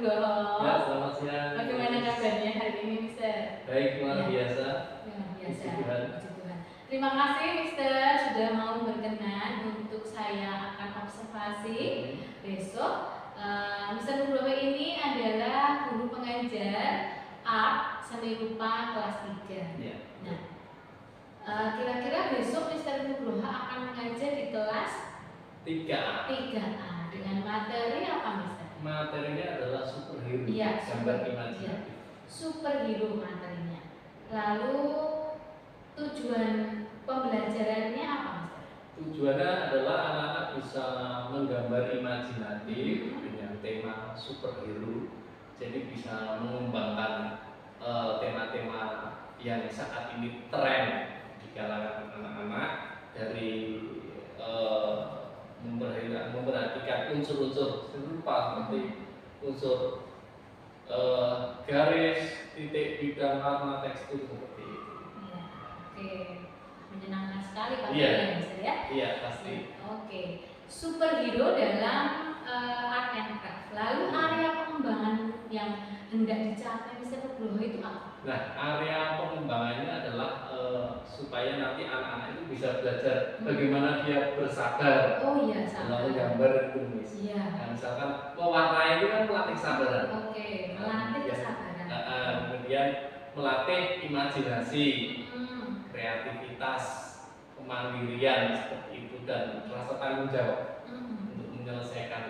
Nugroho. Ya, selamat siang. Bagaimana kabarnya hari ini, Mister? Baik, luar biasa. Luar biasa. Puji Tuhan. Puji Tuhan. Terima kasih, Mister, sudah mau berkenan untuk saya akan observasi besok. Mister Nugroho ini adalah guru pengajar art seni rupa kelas 3. Ya. Nah, kira-kira besok Mister Nugroho akan mengajar di kelas 3A. 3A dengan materi apa, Mister? Materinya adalah superhero. Iya, Gambar imajinatif. superhero materinya. Lalu tujuan pembelajarannya apa, Mister? Tujuannya adalah anak-anak bisa menggambar imajinatif dengan tema superhero. Jadi bisa mengembangkan tema-tema yang saat ini tren di kalangan anak-anak dari memperhatikan unsur-unsur serupa seperti unsur garis, titik, bidang, warna, tekstur seperti itu. Ya, oke, menyenangkan sekali Pak Iya. ya, Mister ya. Iya, pasti. Oke, superhero dalam art and craft. Lalu area pengembangan yang hendak dicapai Mister Nugroho itu apa? Nah, area pengembangannya adalah supaya nanti anak-anak itu bisa belajar bagaimana dia bersabar Oh iya, dalam sabar. menggambar itu, Miss. Iya. Nah, misalkan mewarnai itu kan melatih kesabaran. Oke, melatih Ya. kesabaran. Kemudian melatih imajinasi, Hmm. kreativitas, kemandirian seperti itu dan rasa tanggung jawab untuk menyelesaikan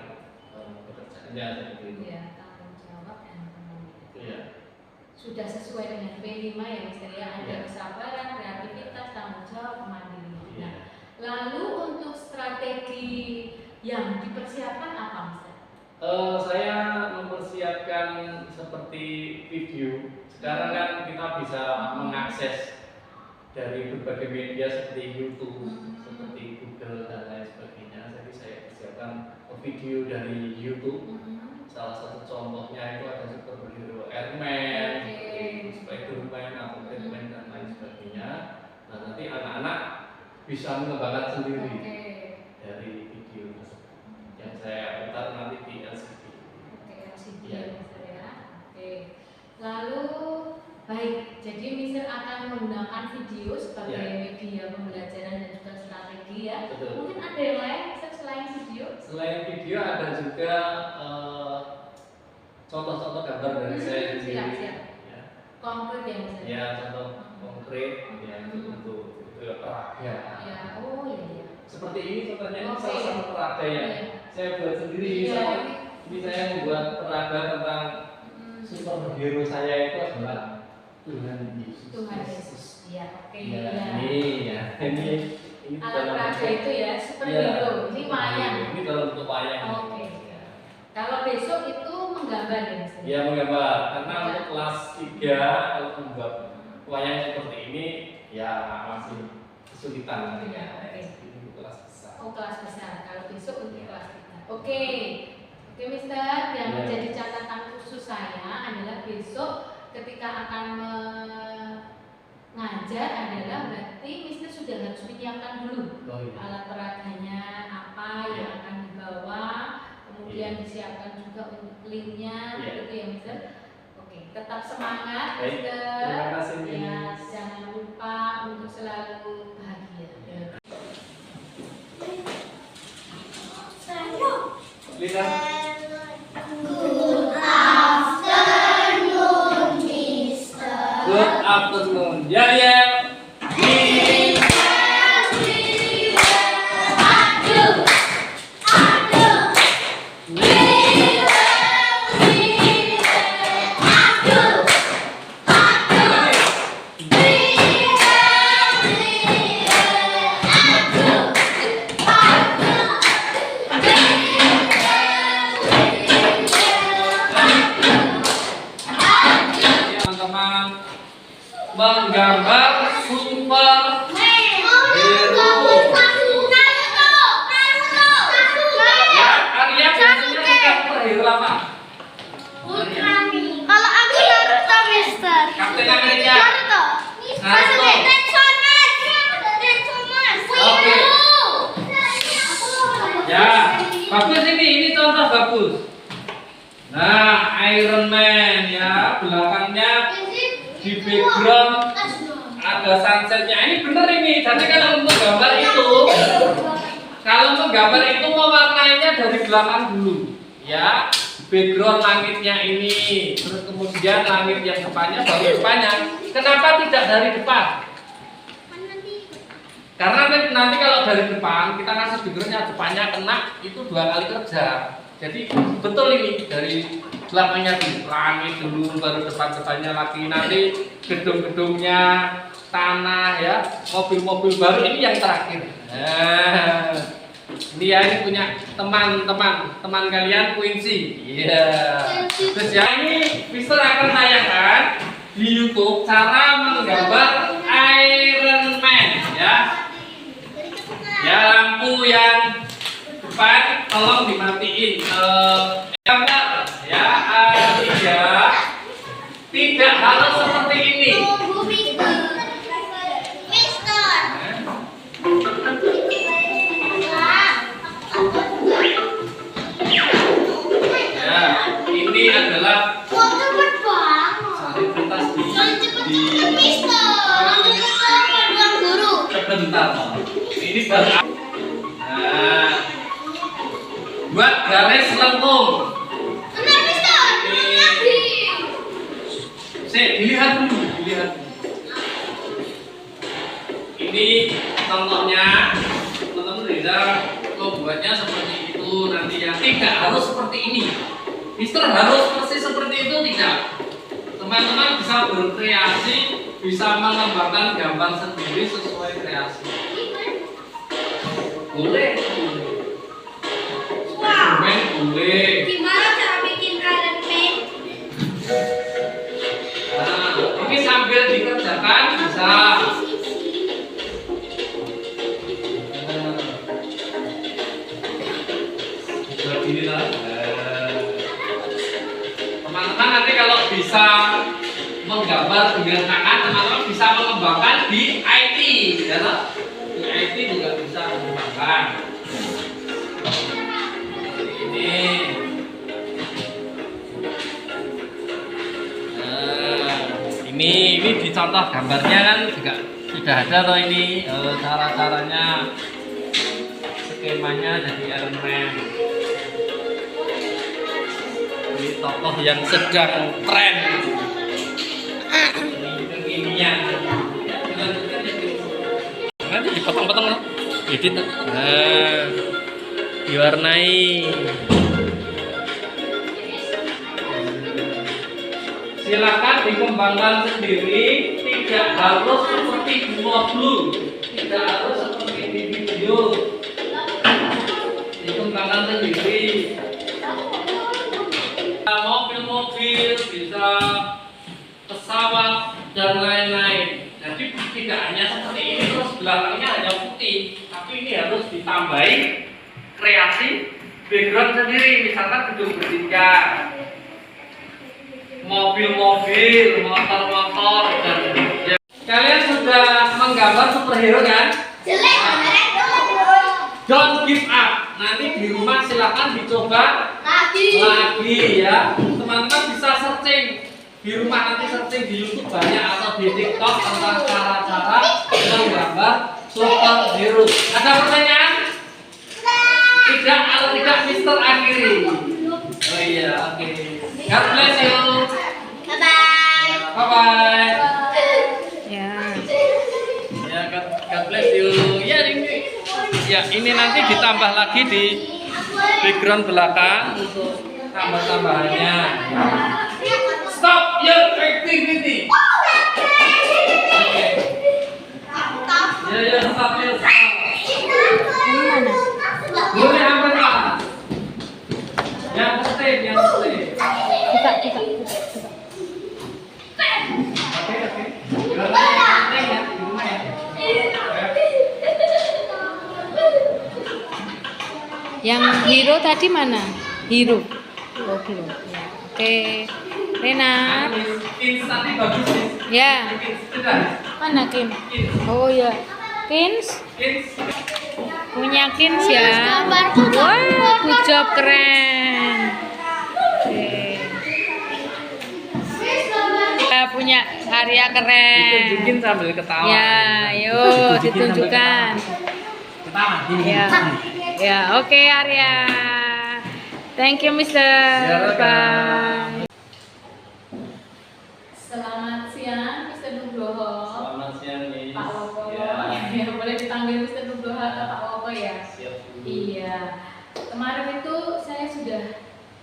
pekerjaannya seperti itu. Iya, tanggung jawab dan kemandirian. Iya. Sudah sesuai dengan P5 ya, Mister ya. Ada Iya. kesabaran, kreativitas, tanggung jawab, kemandirian. Iya. Nah, lalu untuk strategi yang dipersiapkan apa, Mister? Saya mempersiapkan seperti video. Sekarang kan kita bisa mengakses dari berbagai media seperti YouTube, seperti Google dan lain sebagainya. Jadi saya persiapkan video dari YouTube. Salah satu contohnya itu ada superhero Airman, Spiderman atau Batman dan lain sebagainya. Nah, nanti anak-anak bisa mengembangkan sendiri dari video tersebut yang saya putar nanti di LCD. Oke, LCD Iya. ya, Mister ya. Oke. Lalu baik, jadi Mister akan menggunakan video sebagai Iya. media pembelajaran dan juga strategi ya. Betul. Mungkin ada yang lain Mister selain video? Selain video ada juga contoh-contoh gambar dari saya sendiri. Siap. Ya. Konkret ya, Mister? Ya, contoh konkret ya itu untuk peraga. Ya, oh iya. Seperti ini contohnya ini Oke. salah satu peraga yang Iya. saya buat sendiri. Iya. Ini saya membuat peraga tentang superhero saya itu adalah Tuhan Yesus. Tuhan Yesus. Iya, oke. Ya, Iya. ini Alat peraga itu ya, superhero. Ya, Ini wayang. Ini dalam bentuk wayang. Oke. Kalau besok itu menggambar ya, Mister? Ya, menggambar. Karena Ya. untuk kelas 3 kalau membuat wayang seperti ini ya masih kesulitan nanti. Ya, oke. Ini untuk kelas besar. Oh, kelas besar. Kalau besok untuk Ya. kelas 3. Oke. Oke, Mister. Yang Ya. menjadi catatan khusus saya adalah besok ketika akan mengajar adalah berarti Mister sudah harus menyiapkan dulu Oh, iya. alat peraganya apa yang Ya. akan dibawa, kemudian disiapkan juga untuk linknya, Ya. gitu ya, Mister. Oke, tetap semangat, Baik, Mister. terima kasih, Ya, Miss. jangan lupa untuk selalu bahagia. Ya. Lihat. Good afternoon. Ya. Teman-teman menggambar super ya, Arya biasanya suka superhero apa? Kalau aku Naruto, Mister. Kapten Amerika. Naruto. Naruto. Oke. Ya, bagus ini contoh bagus. Nah, Iron Man ya, belakangnya di background ada sunsetnya. Ini bener ini. Jadi kalau untuk gambar itu, mewarnainya dari belakang dulu, ya. Background langitnya ini, terus kemudian langit yang depannya baru depannya. Kenapa tidak dari depan? Karena nanti kalau dari depan kita kasih backgroundnya depannya kena, itu 2 kali kerja. Jadi betul ini dari belakangnya di langit dulu baru depannya lagi, nanti gedung-gedungnya, tanah ya, mobil-mobil baru ini yang terakhir. Ini ya, ini punya teman kalian Quincy. Iya. Terus ya ini Mister akan tayangkan di YouTube cara menggambar Iron Man ya. Ya, lampu yang depan tolong dimatiin. Gambar ya, tidak harus seperti ini. Ya, ini adalah salivitas sebentar. Ini baru. Nah, buat garis lengkung. Dilihat dulu. Ini contohnya, teman-teman bisa membuatnya seperti itu nanti ya. Tidak harus seperti ini. Mister harus persis seperti itu tidak. Teman-teman bisa berkreasi, bisa mengembangkan gambar sendiri sesuai kreasi. Boleh. Boleh. Gimana cara bikin Iron Man? Nah, ini sambil dikerjakan bisa. Begini lah. Teman-teman nanti kalau bisa menggambar dengan tangan, teman-teman bisa mengembangkan di IT, ya toh? Di IT juga bisa mengembangkan. Ini. Nah, ini di contoh gambarnya kan juga sudah ada toh ini cara-caranya, skemanya jadi Iron Man. Ini tokoh yang sedang tren. Ini kekinian. Nanti dipotong-potong loh. Edit. Nah, diwarnai. Silakan dikembangkan sendiri, tidak harus seperti di modul, tidak harus seperti di video. Dikembangkan sendiri. Mobil-mobil, bisa pesawat dan lain-lain. Jadi tidak hanya seperti ini terus belakangnya hanya putih, tapi ini harus ditambahi kreasi background sendiri, misalkan gedung bertingkat, mobil-mobil, motor-motor dan ya. Kalian sudah menggambar superhero kan? Don't give up. Nanti di rumah silakan dicoba lagi ya. Teman-teman bisa searching di rumah, nanti searching di YouTube banyak atau di TikTok tentang cara-cara menggambar superhero. Ada pertanyaan? Tidak, kalau tidak Mister akhiri. Oh iya, oke. God bless you. Bye-bye. Ya. Ya, God bless you. Ya, ini nanti ditambah lagi di background belakang untuk tambah-tambahannya. Stop your activity. Oke. Ya, stop your. Boleh ambil Pak. Yang step. Buka. Oke. Yang hero tadi mana? Hero. Oh, belum. Ya. Oke. Rena. Kins tadi bagus nih. Ya. Sudah. Mana Kim? Oh ya. Kins. Punya Kins ya. Wah, good job, keren. Oke. Arya keren. Ditunjukin sambil ketawa. Ya, yuk ditunjukkan. Ketawa, gini. Ya, ya, oke Arya. Thank you, Mister. Ya, Bye. Selamat siang, Mister Nugroho. Selamat siang, Miss. Pak Woko. Ya, Ya, boleh dipanggil Mister Nugroho atau Pak Woko ya? siap dulu. Iya. Kemarin itu saya sudah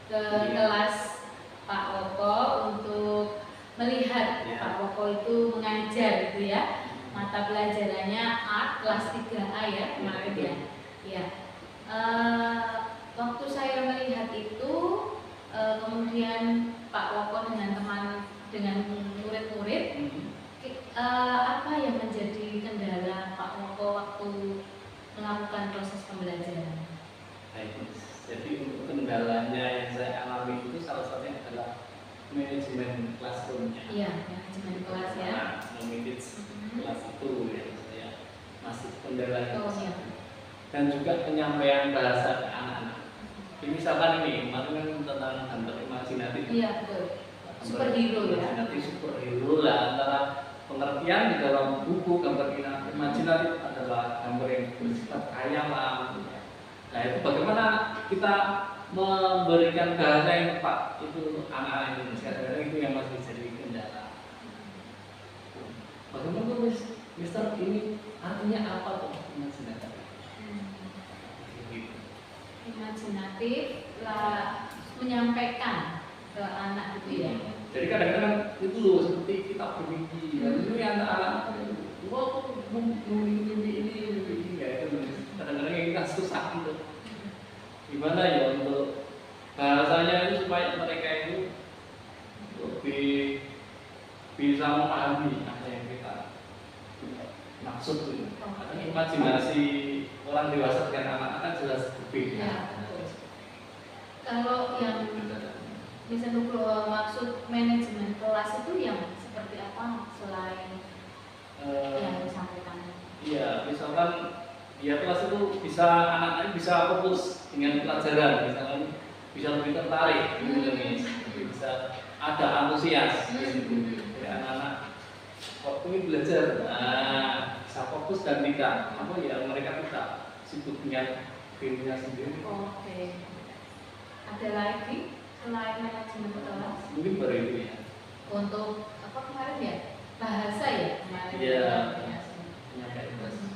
ke kelas Pak Woko untuk melihat Iya. Pak Woko itu mengajar gitu ya. Mata pelajarannya art kelas 3A ya kemarin ya. Iya. Waktu saya melihat itu kemudian Pak Woko dengan murid-murid apa yang menjadi kendala Pak Woko waktu melakukan proses pembelajaran? Baik, Miss. Jadi untuk kendalanya yang saya alami itu salah satunya adalah manajemen classroom-nya. Iya, manajemen kelas ya. Memanage kelas itu ya saya masih kendala. Oh iya. Dan juga penyampaian bahasa ke anak-anak. Ini misalkan ini kemarin kan tentang gambar imajinatif. Iya betul. Superhero ya. Imajinatif superhero lah, antara pengertian di dalam buku gambar imajinatif adalah gambar yang bersifat khayalan. Nah itu bagaimana kita memberikan bahasa yang tepat itu untuk anak-anak Indonesia. Kadang-kadang itu yang masih jadi kendala. Bagaimana Mister ini artinya apa tuh imajinatif? Imajinatif lah menyampaikan ke anak gitu ya. Jadi kadang-kadang itu loh seperti kita bermimpi, dan itu yang anak-anak, wah mimpi ini ya itu kadang-kadang yang kita susah gitu. Gimana ya untuk bahasanya itu supaya mereka itu lebih bisa memahami apa yang kita maksud itu. Karena imajinasi orang dewasa dengan anak-anak kan jelas berbeda. Ya, betul. Kalau yang bisa Nugroho maksud manajemen kelas itu yang seperti apa selain yang disampaikan? Iya, misalkan ya kelas itu bisa anak-anak bisa fokus dengan pelajaran, misalkan bisa lebih tertarik, gitu, Miss. Bisa ada antusias, jadi anak-anak waktu ini belajar, bisa fokus dan tidak apa ya mereka tidak sibuk dengan dirinya sendiri. Oke. Ada lagi selain manajemen kelas? Mungkin baru itu ya. Untuk apa kemarin ya? Bahasa ya kemarin. Iya. Ya. Penyampaian bahasa.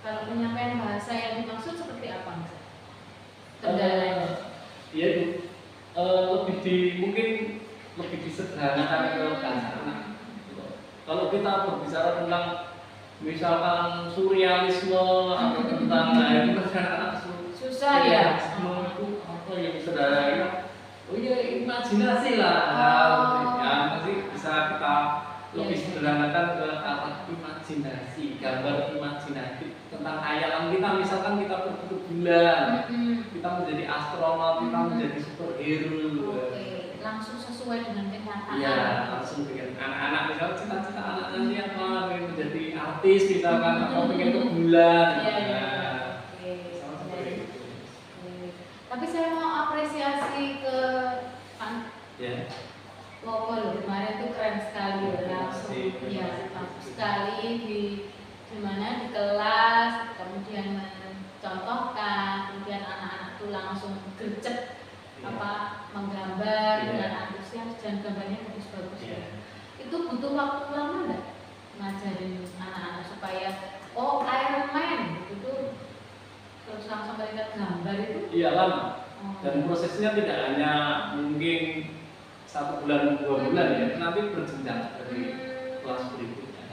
Kalau penyampaian bahasa yang dimaksud seperti apa Mas? Kendalanya? Ya itu mungkin lebih disederhanakan ke bahasa anak. Kalau kita berbicara tentang misalkan surrealisme atau tentang itu kan anak Susah ya? Semua itu apa yang sederhana? Oh iya imajinasi lah. Oh. Ya nanti bisa kita lebih Iya. sederhanakan ke arah imajinasi, gambar imajinatif tentang khayalan kita. Misalkan kita pergi ke bulan, kita menjadi astronot, kita menjadi superhero. Oke, langsung sesuai dengan kenyataan. Iya, langsung dengan anak-anak misalnya cita-cita anak nanti apa pengen menjadi artis misalkan atau pengen ke bulan. Iya, iya. Nah, Oke. sama seperti itu. Oke. Tapi saya mau apresiasi ke Pak Ya. Woko loh, kemarin tuh keren sekali ya, langsung Terima ya kasih. bagus sekali di mana di kelas, kemudian mencontohkan, kemudian anak-anak tuh langsung gercep Iya. menggambar Iya. dengan antusias dan gambarnya bagus-bagus. Iya. Itu butuh waktu lama nggak ngajarin anak-anak supaya oh Iron Man itu terus langsung mereka gambar itu? Iya lama. Oh. Dan prosesnya tidak hanya mungkin 1 bulan 2 bulan ya, nanti berjenjang dari kelas berikutnya.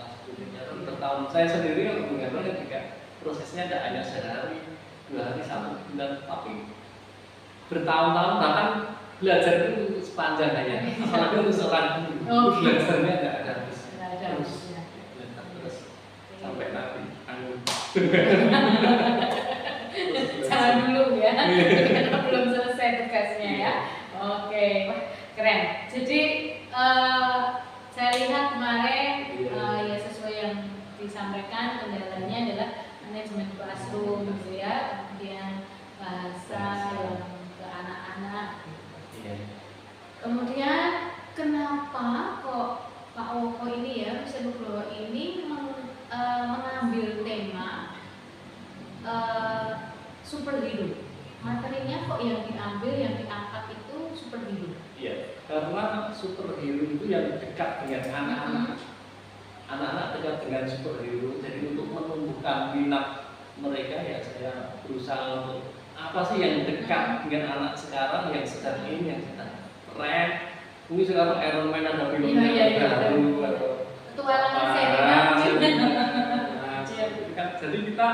Dan bertahun saya sendiri kalau menggambar juga prosesnya tidak hanya sehari, 2 hari, 1 bulan, tapi bertahun-tahun bahkan belajar itu sepanjang hanya. Apalagi untuk seorang guru, belajarnya tidak ada habis. Nggak ada Terus habisnya. belajar terus sampai nanti. Jangan dulu ya, karena belum selesai tugasnya ya. Oke, wah, keren. Jadi saya lihat kemarin ya sesuai yang disampaikan kendalanya adalah manajemen classroom gitu ya, kemudian bahasa yang ke anak-anak. Iya. Kemudian kenapa kok Pak Woko karena superhero itu yang dekat dengan anak-anak. Anak-anak dekat dengan superhero, jadi untuk menumbuhkan minat mereka ya saya berusaha untuk apa sih yang dekat dengan anak sekarang yang sedang ini, yang sedang tren. Mungkin sekarang Iron Man ada filmnya baru atau petualangan Serena mungkin. Kan, jadi kita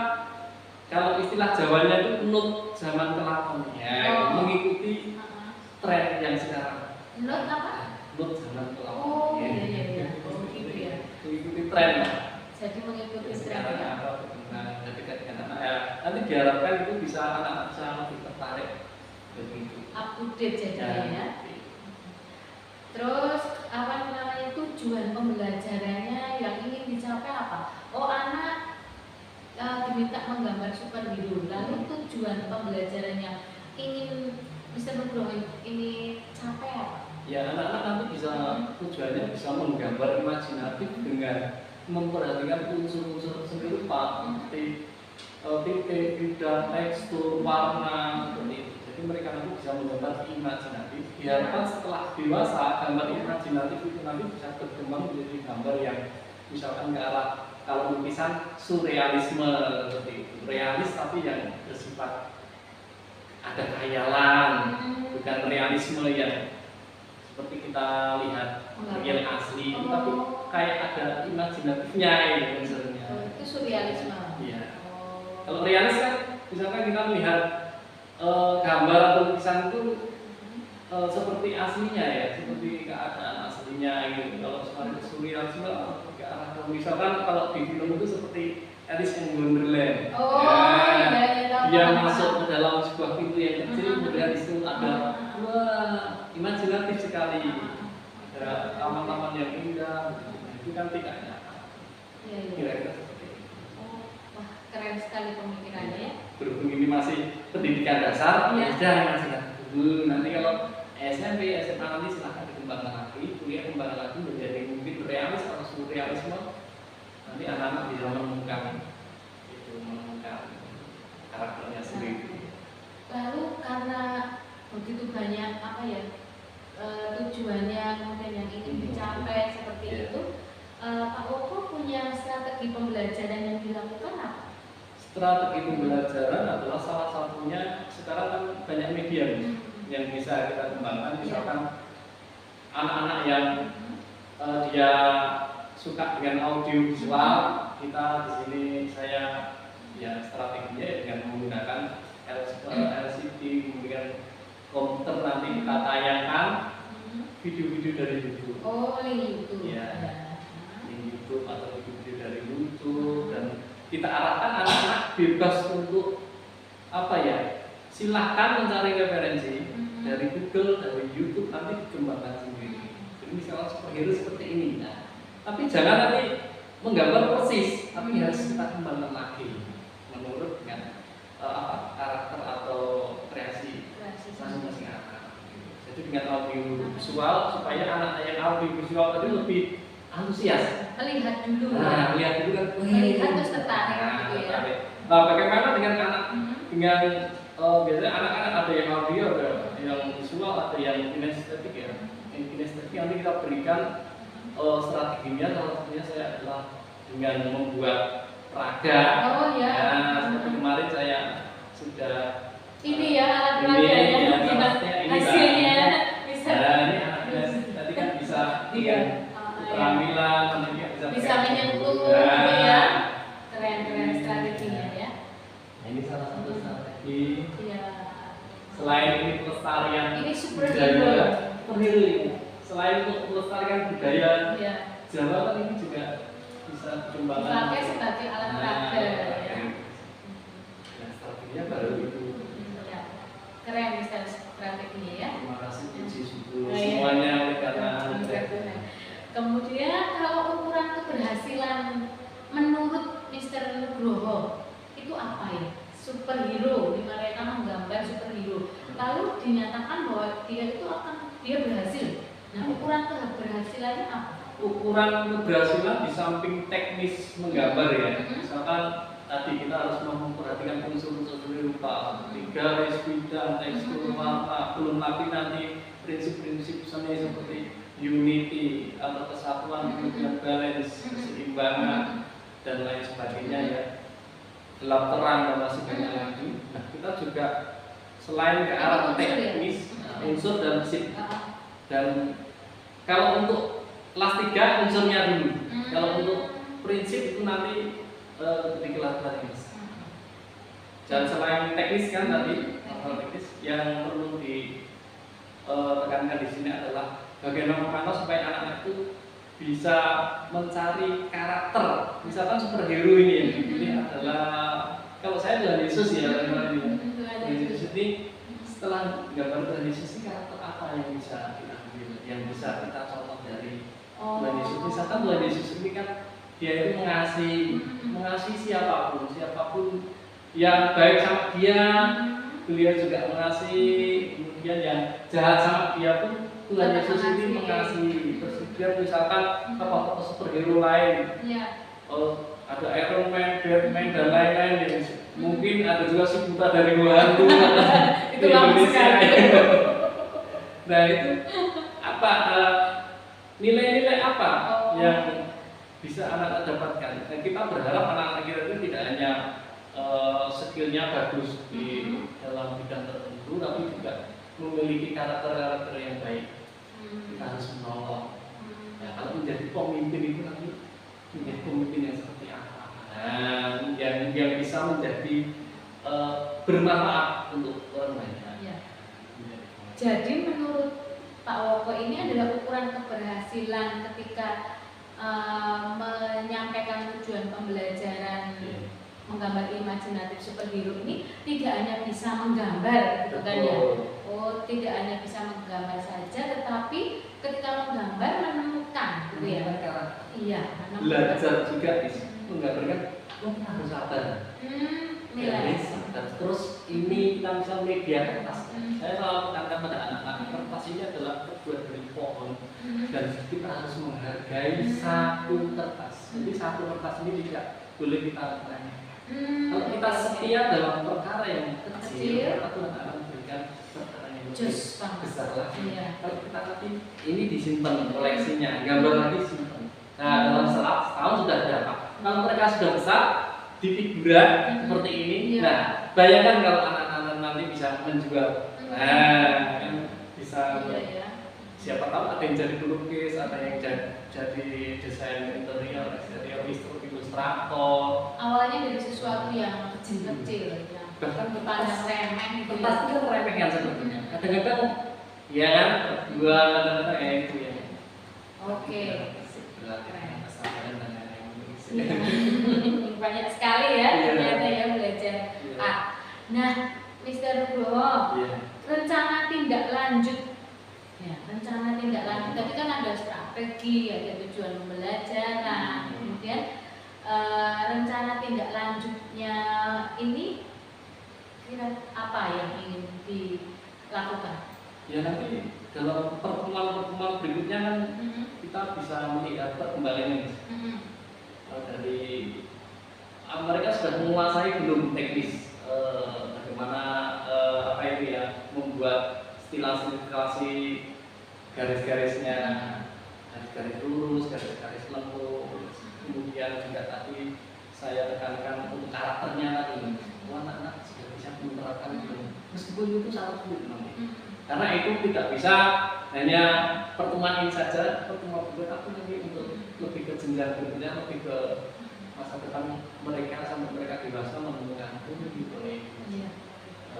kalau istilah Jawanya itu nut zaman kelakonnya, mengikuti tren yang sekarang. Nut apa? Nut zaman kelakon. Oh iya. Oh gitu ya. Mengikuti tren. Jadi mengikuti tren Sekarang ya. apa perkembangan dekat dengan anak ya. Nanti diharapkan itu bisa anak-anak bisa lebih tertarik begitu. Up to date jadinya ya. Terus apa namanya tujuan pembelajarannya yang ingin dicapai apa? Oh anak diminta menggambar superhero. Lalu tujuan pembelajarannya ingin Mr. Nugroho ini capai apa? Ya anak-anak nanti bisa tujuannya bisa menggambar imajinatif dengan memperhatikan unsur-unsur seni rupa seperti titik, bidang, tekstur, warna seperti itu. Jadi mereka nanti bisa menggambar imajinatif. Diharapkan setelah dewasa gambar imajinatif itu nanti bisa berkembang menjadi gambar yang misalkan ke arah kalau lukisan surrealisme seperti itu, realis tapi yang bersifat ada khayalan, bukan realisme yang seperti kita lihat real asli, tapi kayak ada imajinatifnya ini unsurnya. Itu surrealisme. Iya. Kalau realis kan misalkan kita melihat gambar atau lukisan itu seperti aslinya ya, seperti keadaan aslinya gitu. Kalau sekarang surrealisme ke arah misalkan kalau di film itu seperti Alice in Wonderland. Oh ya, iya. Dia masuk ke dalam sebuah pintu yang kecil, kemudian itu ada wah imajinatif sekali, ada taman-taman yang indah, itu kan tidak nyata. Iya. Kira-kira seperti itu. Wah keren sekali pemikirannya ya. Berhubung ini masih pendidikan dasar, Iya. ya imajinatif dulu. Nanti kalau SMP, SMA nanti silahkan dikembangkan lagi, kuliah kembangkan lagi menjadi mungkin realis atau surrealisme. Nanti anak-anak bisa menemukan karakternya sendiri. Lalu karena begitu banyak apa ya tujuannya kemudian yang ingin dicapai seperti itu, Pak Oko punya strategi pembelajaran yang dilakukan apa? Strategi pembelajaran adalah salah satunya sekarang kan banyak media yang bisa kita kembangkan. Misalkan anak-anak yang dia suka dengan audio visual, kita di sini saya ya strateginya dengan menggunakan LCD, kemudian komputer nanti kita tayangkan video-video dari YouTube. Oh YouTube. Ya, di YouTube atau video-video dari YouTube, dan kita arahkan anak-anak bebas untuk apa ya? Silahkan mencari referensi dari Google, dari YouTube, nanti dikembangkan sendiri. Jadi misalnya superhero seperti ini, nah, tapi jangan nanti menggambar persis, tapi harus kita kembangkan lagi menurut dengan karakter atau kreasi masing-masing anak. Jadi dengan audio visual supaya anak yang audio visual tadi lebih antusias. Melihat dulu. Nah, lihat dulu kan. Melihat terus tertarik gitu ya. Nah, bagaimana dengan anak dengan biasanya anak-anak ada yang audio, ada yang visual, ada yang kinestetik ya. Yang kinestetik nanti kita berikan strateginya, salah satunya saya adalah dengan membuat peraga. Oh ya. Seperti kemarin saya sudah ini ya alat ini, peraga ya, yang hasilnya bisa. Nah, ini anaknya tadi kan bisa dengan keterampilan, nanti bisa menyentuh gitu ya. Keren strateginya ya. Nah, ini salah satu strategi. Iya. Selain ini pelestarian Ini budaya, selain untuk pelestarian budaya Iya. Jawa kan ini juga bisa dikembangkan. Dipakai sebagai alat peraga ya. Nah, strateginya baru itu. Ya. Keren strateginya ya. Terima kasih puji syukur Nah, iya. semuanya oleh karena Kemudian kalau ukuran keberhasilan menurut Mr. Nugroho itu apa ya? Superhero, di mana mereka menggambar superhero. Lalu dinyatakan bahwa dia berhasil. Nah, ukuran keberhasilannya apa? ukuran keberhasilan di samping teknis menggambar ya. Misalkan tadi kita harus memperhatikan unsur-unsur rupa seperti garis, bidang, tekstur, warna, belum lagi nanti prinsip-prinsip seni seperti unity atau kesatuan, kemudian balance, keseimbangan dan lain sebagainya ya, gelap terang dan masih banyak lagi. Nah, kita juga selain ke arah teknis, unsur dan sip. Dan kalau untuk kelas 3 unsurnya dulu. Kalau untuk prinsip itu nanti di kelas teknis. Dan selain teknis kan tadi hal teknis yang perlu ditekankan di sini adalah bagaimana supaya anak-anak itu bisa mencari karakter. Misalkan superhero ini yang dipilih adalah, kalau saya Tuhan Yesus ya, Tuhan Yesus ini setelah gambar Tuhan Yesus ini karakter apa yang bisa kita ambil, yang bisa kita contoh dari Tuhan Yesus. Misalkan Tuhan Yesus ini kan dia itu mengasihi siapapun yang baik sama dia, beliau juga mengasihi. Kemudian yang jahat sama dia pun Tuhan Yesus ini mengasihi. Terus kemudian misalkan tokoh-tokoh superhero lain, ada Iron Man, Batman dan lain-lain yang mungkin ada juga si buta dari hantu itu Indonesia. Nah itu apa nilai-nilai apa yang bisa anak-anak dapatkan? Dan kita berharap anak-anak kita itu tidak hanya skillnya bagus di dalam bidang tertentu, tapi juga memiliki karakter-karakter yang baik. Kita harus menolong. Ya, kalau menjadi pemimpin itu nanti menjadi pemimpin yang seperti apa? Nah, yang bisa menjadi bermanfaat untuk orang banyak. Ya. Jadi menurut Pak Woko ini adalah ukuran keberhasilan ketika menyampaikan tujuan pembelajaran menggambar imajinatif superhero ini tidak hanya bisa menggambar gitu kan ya. Oh, tidak hanya bisa menggambar saja, tetapi ketika menggambar menemukan gitu ya. Iya, Belajar juga menggambarkan harus sabar. Nilai. Terus ini kita bisa media kertas. Saya selalu katakan pada anak-anak, kertas ini adalah terbuat dari pohon dan kita harus menghargai satu kertas. Jadi satu kertas ini tidak boleh kita remehkan. Kalau kita setia dalam perkara yang kecil, maka Tuhan akan memberikan perkara yang lebih besar lagi. Kalau kita nanti ini disimpan koleksinya, gambar lagi simpan. Nah, dalam setahun sudah dapat. Kalau mereka sudah besar di figuran seperti ini, nah bayangkan kalau anak-anak nanti bisa menjual. Nah, kan bisa siapa tahu ada yang jadi pelukis, ada yang jadi desain interior, eksterior, ilustrator. Awalnya dari sesuatu yang kecil-kecil, bahkan kertas remeh gitu. Kertas itu kan remeh kan sebetulnya. Kadang-kadang ya kan dua kadang-kadang ya itu ya. Oke. Keren. Kesabaran dan lain-lain. Banyak sekali ya ternyata ya belajar. Nah, Mr. Nugroho, rencana tindak lanjut. Ya, rencana tindak lanjut. Tapi kan ada strategi, ada tujuan pembelajaran. Kemudian rencana tindak lanjutnya ini kira apa yang ingin dilakukan? Ya nanti dalam pertemuan-pertemuan berikutnya kan kita bisa melihat perkembangannya. Dari mereka sudah menguasai belum teknis bagaimana apa itu ya membuat stilasi garis-garisnya, garis-garis lurus, garis-garis lengkung. Kemudian juga tadi saya tekankan untuk karakternya tadi, anak-anak sudah bisa menerapkan itu. Meskipun itu sangat sulit nanti, karena itu tidak bisa hanya pertemuan ini saja, pertemuan berikutnya aku nanti untuk lebih ke jenjang berikutnya, lebih ke masa depan mereka sampai mereka dewasa menemukan gitu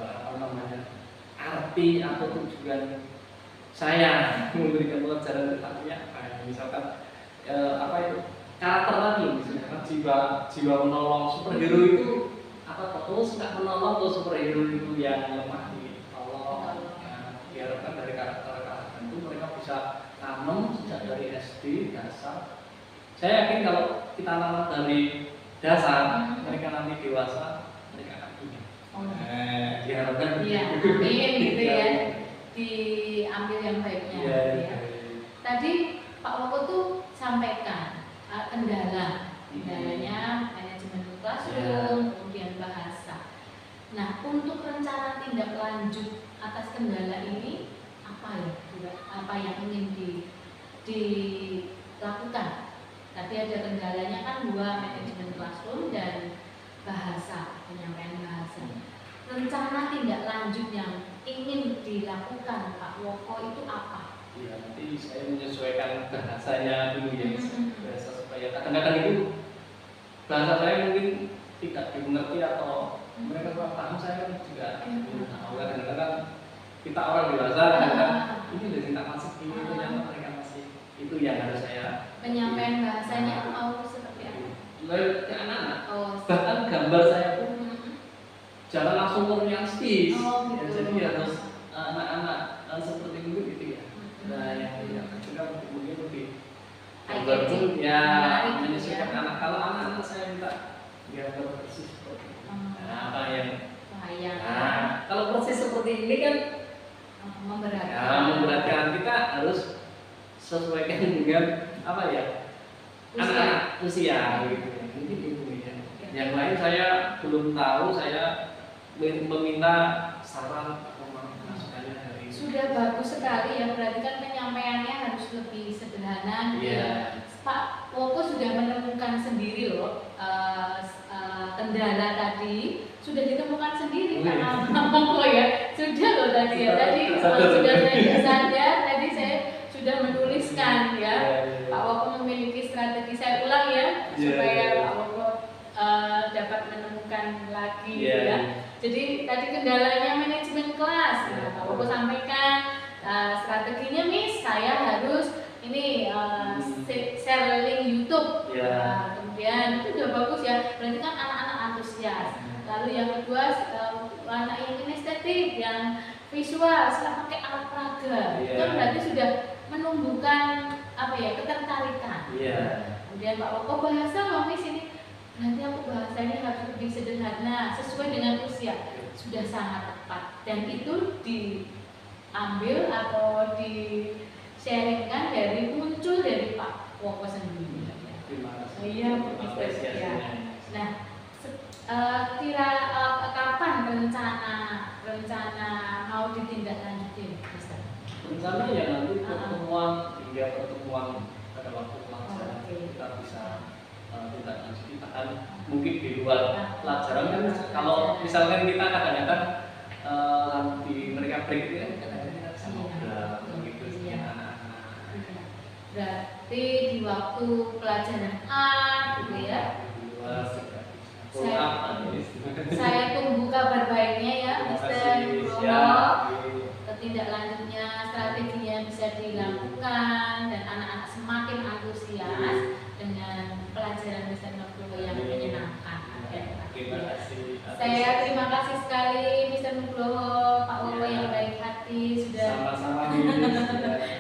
apa namanya arti atau tujuan saya memberikan pelajaran tentangnya. Misalkan apa itu karakter tadi, misalkan jiwa menolong. Superhero itu apa? Suka menolong atau superhero itu yang lemah ditolong. Diharapkan dari karakter-karakter itu mereka bisa tanam sejak dari SD dasar. Saya yakin kalau kita tanam dari dasar, mereka nanti dewasa mereka akan punya. Diharapkan amin gitu ya. Diambil yang baiknya. Ya. Tadi Pak Woko tuh sampaikan kendalanya manajemen classroom, kemudian bahasa. Nah, untuk rencana tindak lanjut atas kendala ini apa ya? Apa yang ingin dilakukan? Tadi ada kendalanya kan 2, manajemen classroom dan bahasa, penyampaian bahasa. Rencana tindak lanjut yang ingin dilakukan Pak Woko itu apa? Ya, nanti saya menyesuaikan bahasanya dulu ya, bahasa supaya kadang-kadang itu bahasa saya mungkin tidak dimengerti atau mereka kurang paham, saya juga belum tahu. Kadang-kadang kita orang dewasa kadang ini udah cinta masuk ini ternyata mereka masih itu yang harus saya Penyampaian bahasanya mau seperti apa? ke anak-anak. Oh, Bahkan gambar saya pun jangan langsung realistis. Oh, Ya, gitu. jadi harus anak-anak seperti itu gitu ya. Nah, yang juga mungkin lebih gambar pun ya menyesuaikan anak. Kalau anak-anak saya minta gambar persis seperti itu. Nah, apa yang bahaya. nah, kalau persis seperti ini kan Memberatkan. ya memberatkan, kita harus sesuaikan dengan apa ya, anak-anak usia gitu. Mungkin itu ya. Yang lain saya belum tahu, saya meminta saran atau masukannya dari Sudah bagus sekali ya, berarti kan penyampaiannya harus lebih sederhana gitu Iya. ya. Pak Woko sudah menemukan sendiri loh kendala tadi, sudah ditemukan sendiri Pak Woko ya. Sudah loh tadi ya, tadi sudah saya sadar, tadi saya sudah menuliskan ya. Pak Woko memiliki strategi, saya ulang ya, supaya Pak Woko dapat menemukan lagi ya. Jadi tadi kendalanya manajemen kelas. Nah, Pak Woko sampaikan strateginya, Miss, saya harus ini share link YouTube. Nah, kemudian itu udah bagus ya. Berarti kan anak-anak antusias. Lalu yang kedua anak yang kinestetik, yang visual, setelah pakai alat peraga. Itu kan berarti sudah menumbuhkan apa ya, ketertarikan. Kemudian Pak Woko bahasa loh, Miss, ini nanti aku bahasanya harus lebih sederhana sesuai dengan usia, sudah sangat tepat, dan itu diambil atau di-sharingkan dari muncul dari Pak Woko sendiri. Terima kasih. Iya, apresiasinya. Nah, kira kapan rencana mau ditindaklanjutin, Mister? Rencana ya nanti pertemuan hingga pertemuan pada waktu pelajaran kita bisa tidak lanjut, kita kan mungkin di luar pelajaran kan, kalau misalkan kita kadang-kadang di mereka break itu kan kadang-kadang kita bisa ngobrol begitu dengan anak-anak. Berarti di waktu pelajaran A gitu ya. Di luar juga bisa. Saya tunggu kabar baiknya ya, Mister Nugroho. Ketindaklanjutnya, strateginya bisa dilakukan dan anak-anak semakin antusias dengan pelajaran Mister Nugroho yang menyenangkan. Terima kasih. Saya terima kasih sekali Mister Nugroho, Pak Woko yang baik hati sudah. Sama-sama.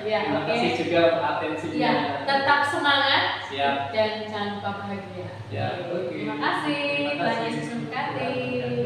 Ya, Terima kasih juga atensinya. Ya, tetap semangat. Siap. Dan jangan lupa bahagia. Ya, oke. Terima kasih. Terima kasih. Tuhan Yesus memberkati.